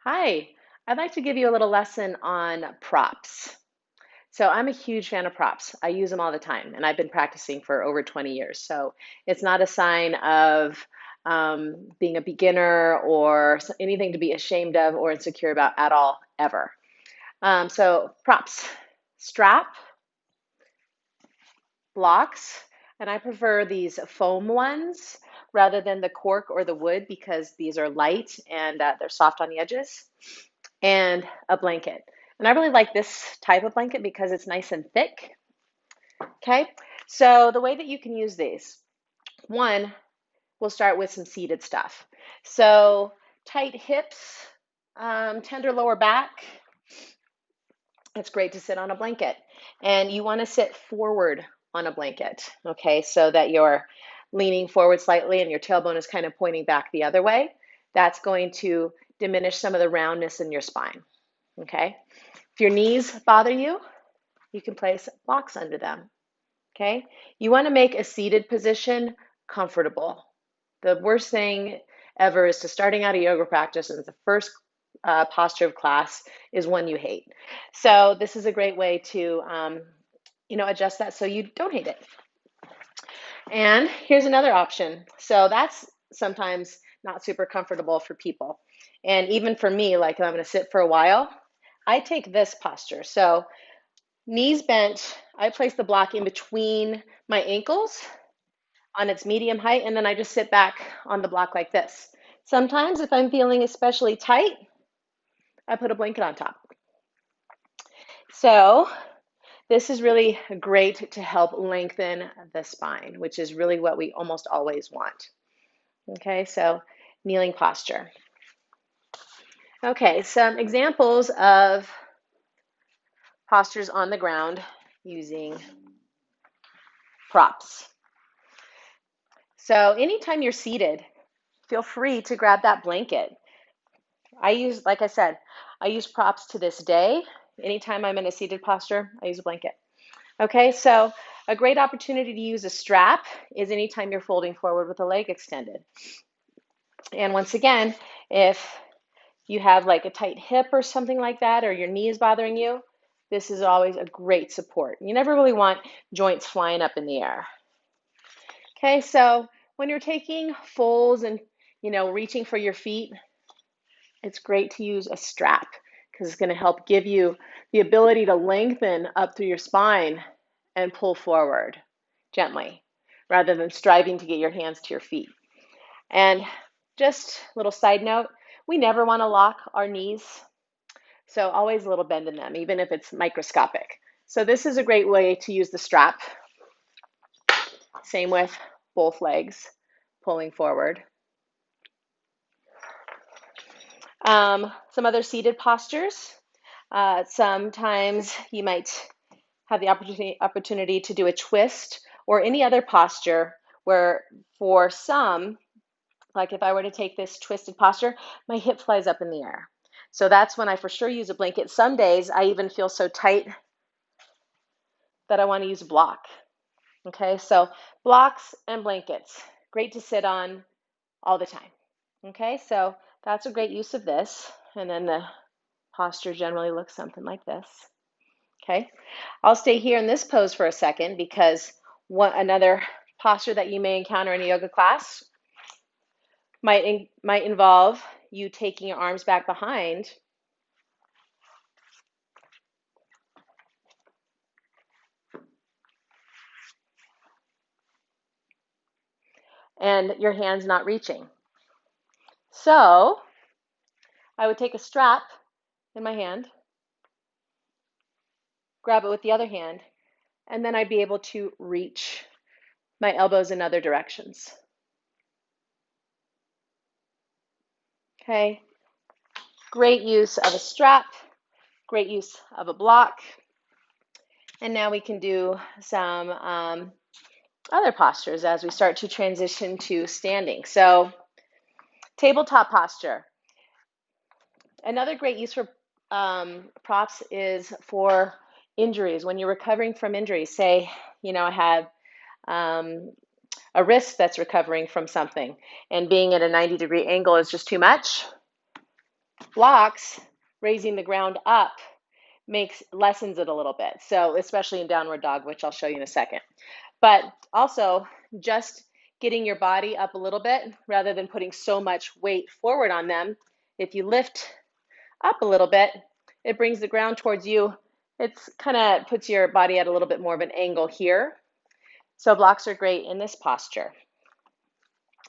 Hi, I'd like to give you a little lesson on props. So, I'm a huge fan of props. I use them all the time, and I've been practicing for over 20 years. So, it's not a sign of being a beginner or anything to be ashamed of or insecure about at all, ever. Props, strap, blocks, and I prefer these foam ones rather than the cork or the wood because these are light and they're soft on the edges, and a blanket. And I really like this type of blanket because it's nice and thick. Okay, so the way that you can use these, one, we'll start with some seated stuff. So tight hips, tender lower back. It's great to sit on a blanket. And you want to sit forward on a blanket, okay, so that you're leaning forward slightly and your tailbone is kind of pointing back the other way. That's going to diminish some of the roundness in your spine, okay? If your knees bother you, you can place blocks under them, okay? You want to make a seated position comfortable. The worst thing ever is to starting out a yoga practice and the first posture of class is one you hate. So this is a great way to, adjust that so you don't hate it. And here's another option. So that's sometimes not super comfortable for people. And even for me, like if I'm going to sit for a while, I take this posture. So knees bent, I place the block in between my ankles on its medium height, and then I just sit back on the block like this. Sometimes if I'm feeling especially tight, I put a blanket on top. So this is really great to help lengthen the spine, which is really what we almost always want. Okay, so kneeling posture. Okay, some examples of postures on the ground using props. So anytime you're seated, feel free to grab that blanket. Like I said, I use props to this day. Anytime I'm in a seated posture, I use a blanket. Okay, so a great opportunity to use a strap is anytime you're folding forward with a leg extended. And once again, if you have like a tight hip or something like that, or your knee is bothering you, this is always a great support. You never really want joints flying up in the air. Okay, so when you're taking folds and reaching for your feet, it's great to use a strap because it's going to help give you the ability to lengthen up through your spine and pull forward gently rather than striving to get your hands to your feet. And just a little side note, we never want to lock our knees, so always a little bend in them, even if it's microscopic. So this is a great way to use the strap. Same with both legs, pulling forward. Some other seated postures. Sometimes you might have the opportunity to do a twist or any other posture where for some, like if I were to take this twisted posture, my hip flies up in the air. So that's when I for sure use a blanket. Some days I even feel so tight that I want to use a block. Okay, so blocks and blankets, great to sit on all the time. Okay, so that's a great use of this. And then the posture generally looks something like this. Okay, I'll stay here in this pose for a second because another posture that you may encounter in a yoga class might involve you taking your arms back behind and your hands not reaching. So I would take a strap in my hand, grab it with the other hand, and then I'd be able to reach my elbows in other directions. Okay, great use of a strap, great use of a block. And now we can do some other postures as we start to transition to standing. So tabletop posture. Another great use for props is for injuries. When you're recovering from injuries, say, I have a wrist that's recovering from something and being at a 90-degree angle is just too much. Blocks, raising the ground up, lessens it a little bit. So especially in downward dog, which I'll show you in a second. But also just getting your body up a little bit rather than putting so much weight forward on them. If you lift up a little bit, it brings the ground towards you. It's kind of puts your body at a little bit more of an angle here. So blocks are great in this posture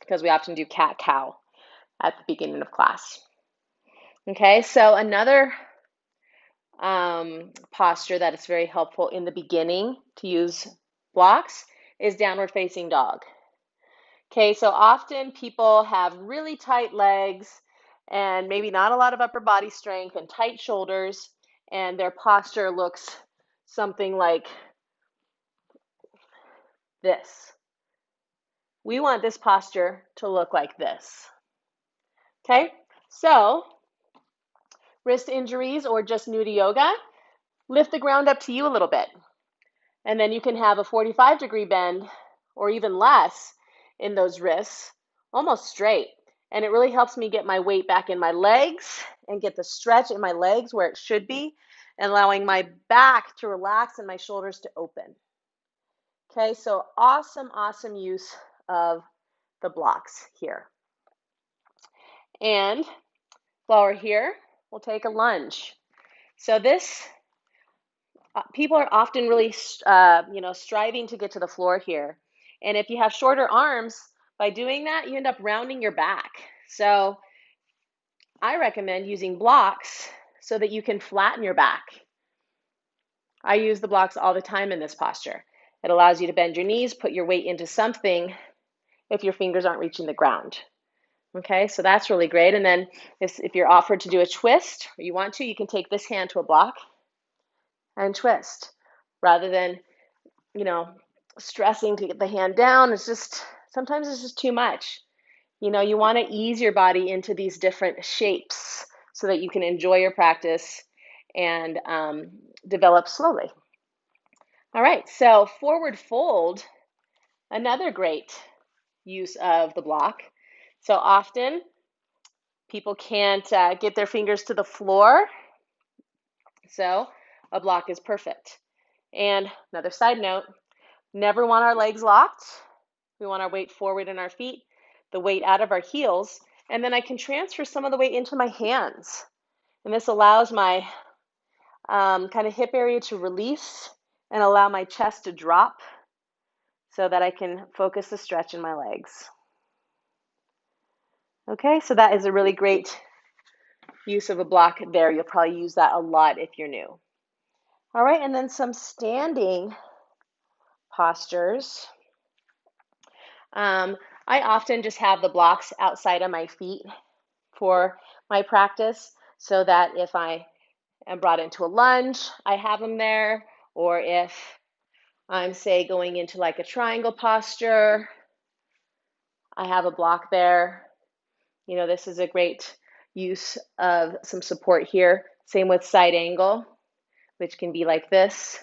because we often do cat-cow at the beginning of class. Okay, so another posture that is very helpful in the beginning to use blocks is downward facing dog. Okay, so often people have really tight legs and maybe not a lot of upper body strength and tight shoulders, and their posture looks something like this. We want this posture to look like this. Okay, so wrist injuries or just new to yoga, lift the ground up to you a little bit. And then you can have a 45-degree bend or even less in those wrists, almost straight. And it really helps me get my weight back in my legs and get the stretch in my legs where it should be, and allowing my back to relax and my shoulders to open. Okay, so awesome, awesome use of the blocks here. And while we're here, we'll take a lunge. So this, people are often really, striving to get to the floor here. And if you have shorter arms, by doing that, you end up rounding your back. So I recommend using blocks so that you can flatten your back. I use the blocks all the time in this posture. It allows you to bend your knees, put your weight into something if your fingers aren't reaching the ground. Okay, so that's really great. And then if you're offered to do a twist, or you want to, you can take this hand to a block and twist rather than, stressing to get the hand down. Sometimes it's just too much. You want to ease your body into these different shapes so that you can enjoy your practice and develop slowly. All right, so forward fold, another great use of the block. So often people can't get their fingers to the floor, so a block is perfect. And another side note, never want our legs locked. We want our weight forward in our feet, the weight out of our heels, and then I can transfer some of the weight into my hands. And this allows my kind of hip area to release and allow my chest to drop so that I can focus the stretch in my legs. Okay, so that is a really great use of a block there. You'll probably use that a lot if you're new. All right, and then some standing postures. I often just have the blocks outside of my feet for my practice so that if I am brought into a lunge, I have them there, or if I'm, say, going into like a triangle posture, I have a block there. This is a great use of some support here. Same with side angle, which can be like this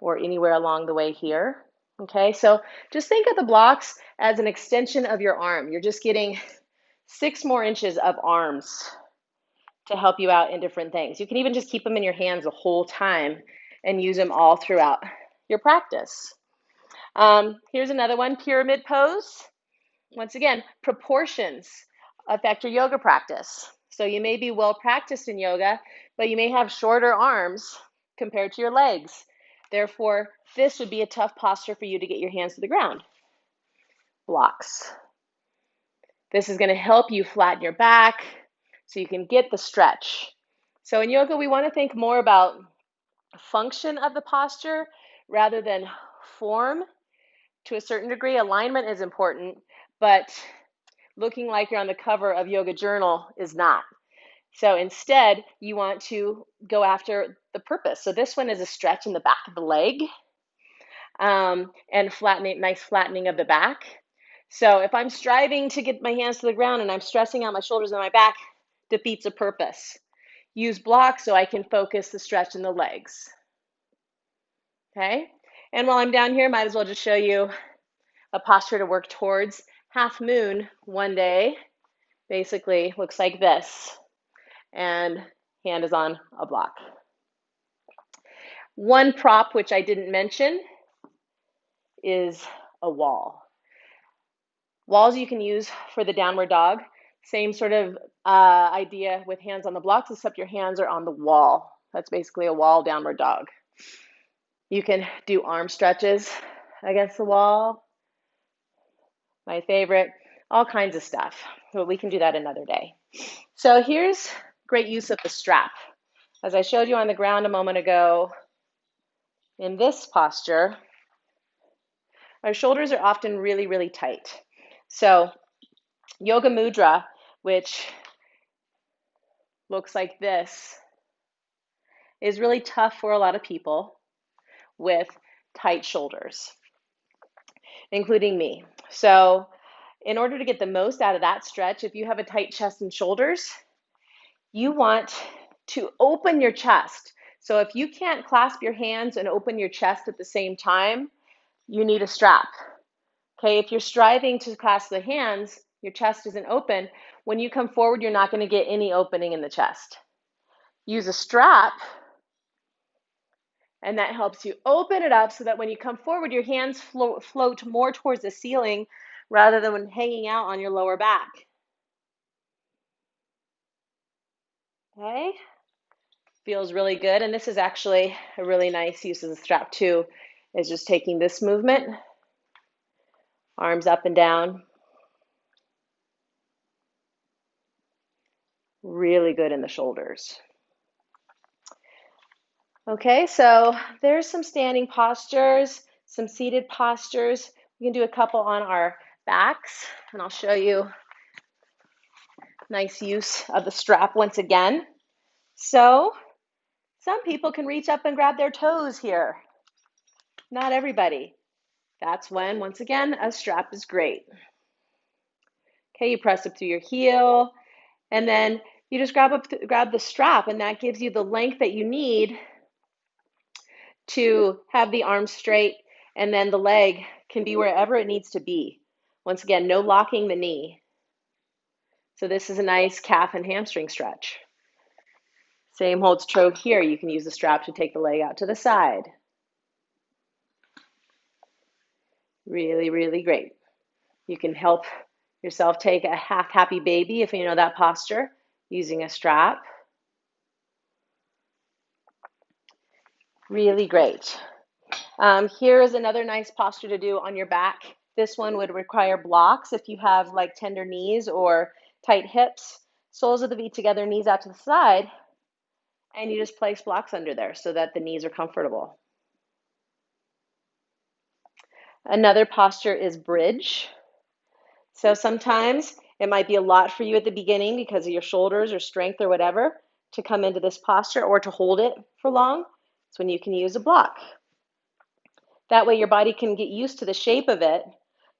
or anywhere along the way here. Okay, so just think of the blocks as an extension of your arm. You're just getting 6 more inches of arms to help you out in different things. You can even just keep them in your hands the whole time and use them all throughout your practice. Here's another one, pyramid pose. Once again, proportions affect your yoga practice. So you may be well practiced in yoga, but you may have shorter arms compared to your legs. Therefore, this would be a tough posture for you to get your hands to the ground. Blocks. This is going to help you flatten your back so you can get the stretch. So in yoga, we want to think more about function of the posture rather than form. To a certain degree, alignment is important, but looking like you're on the cover of Yoga Journal is not. So instead, you want to go after the purpose. So this one is a stretch in the back of the leg and nice flattening of the back. So if I'm striving to get my hands to the ground and I'm stressing out my shoulders and my back, defeats a purpose. Use blocks so I can focus the stretch in the legs. Okay, and while I'm down here, might as well just show you a posture to work towards. Half moon one day basically looks like this. and hand is on a block. One prop which I didn't mention is a wall. Walls you can use for the downward dog. Same sort of idea with hands on the blocks, except your hands are on the wall. That's basically a wall downward dog. You can do arm stretches against the wall. My favorite, all kinds of stuff. But we can do that another day. So here's great use of the strap. As I showed you on the ground a moment ago, in this posture, our shoulders are often really, really tight. So Yoga Mudra, which looks like this, is really tough for a lot of people with tight shoulders, including me. So in order to get the most out of that stretch, if you have a tight chest and shoulders, you want to open your chest. So if you can't clasp your hands and open your chest at the same time, you need a strap. Okay, if you're striving to clasp the hands, your chest isn't open. When you come forward, you're not going to get any opening in the chest. Use a strap, and that helps you open it up so that when you come forward, your hands float more towards the ceiling rather than when hanging out on your lower back. Okay, feels really good. And this is actually a really nice use of the strap too, is just taking this movement, arms up and down. Really good in the shoulders. Okay, so there's some standing postures, some seated postures. We can do a couple on our backs, and I'll show you nice use of the strap once again. So some people can reach up and grab their toes here. Not everybody. That's when, once again, a strap is great. Okay, you press up through your heel, and then you just grab the strap, and that gives you the length that you need to have the arms straight, and then the leg can be wherever it needs to be. Once again, no locking the knee. So this is a nice calf and hamstring stretch. Same holds true here. You can use the strap to take the leg out to the side. Really, really great. You can help yourself take a half happy baby if you know that posture using a strap. Really great. Here is another nice posture to do on your back. This one would require blocks if you have like tender knees or tight hips. Soles of the feet together, knees out to the side, and you just place blocks under there so that the knees are comfortable. Another posture is bridge. So sometimes it might be a lot for you at the beginning because of your shoulders or strength or whatever to come into this posture or to hold it for long. It's when you can use a block. That way your body can get used to the shape of it.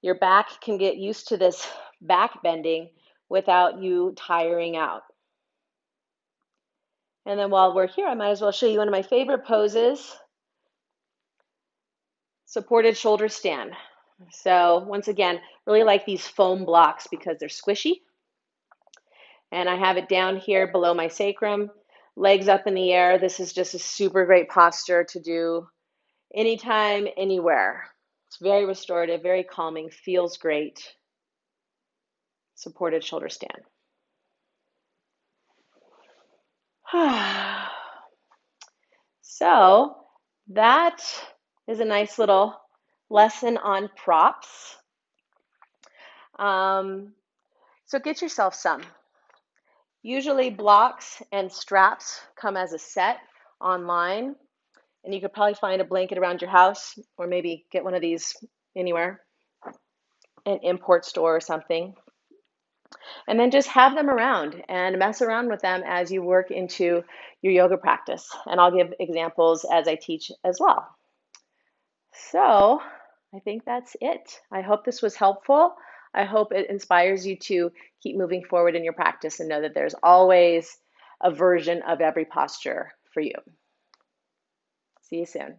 Your back can get used to this back bending without you tiring out. And then while we're here, I might as well show you one of my favorite poses, supported shoulder stand. So once again, really like these foam blocks because they're squishy. And I have it down here below my sacrum, legs up in the air. This is just a super great posture to do anytime, anywhere. It's very restorative, very calming, feels great. Supported shoulder stand. So that is a nice little lesson on props. So get yourself some. Usually blocks and straps come as a set online, and you could probably find a blanket around your house or maybe get one of these anywhere, an import store or something. And then just have them around and mess around with them as you work into your yoga practice. And I'll give examples as I teach as well. So I think that's it. I hope this was helpful. I hope it inspires you to keep moving forward in your practice and know that there's always a version of every posture for you. See you soon.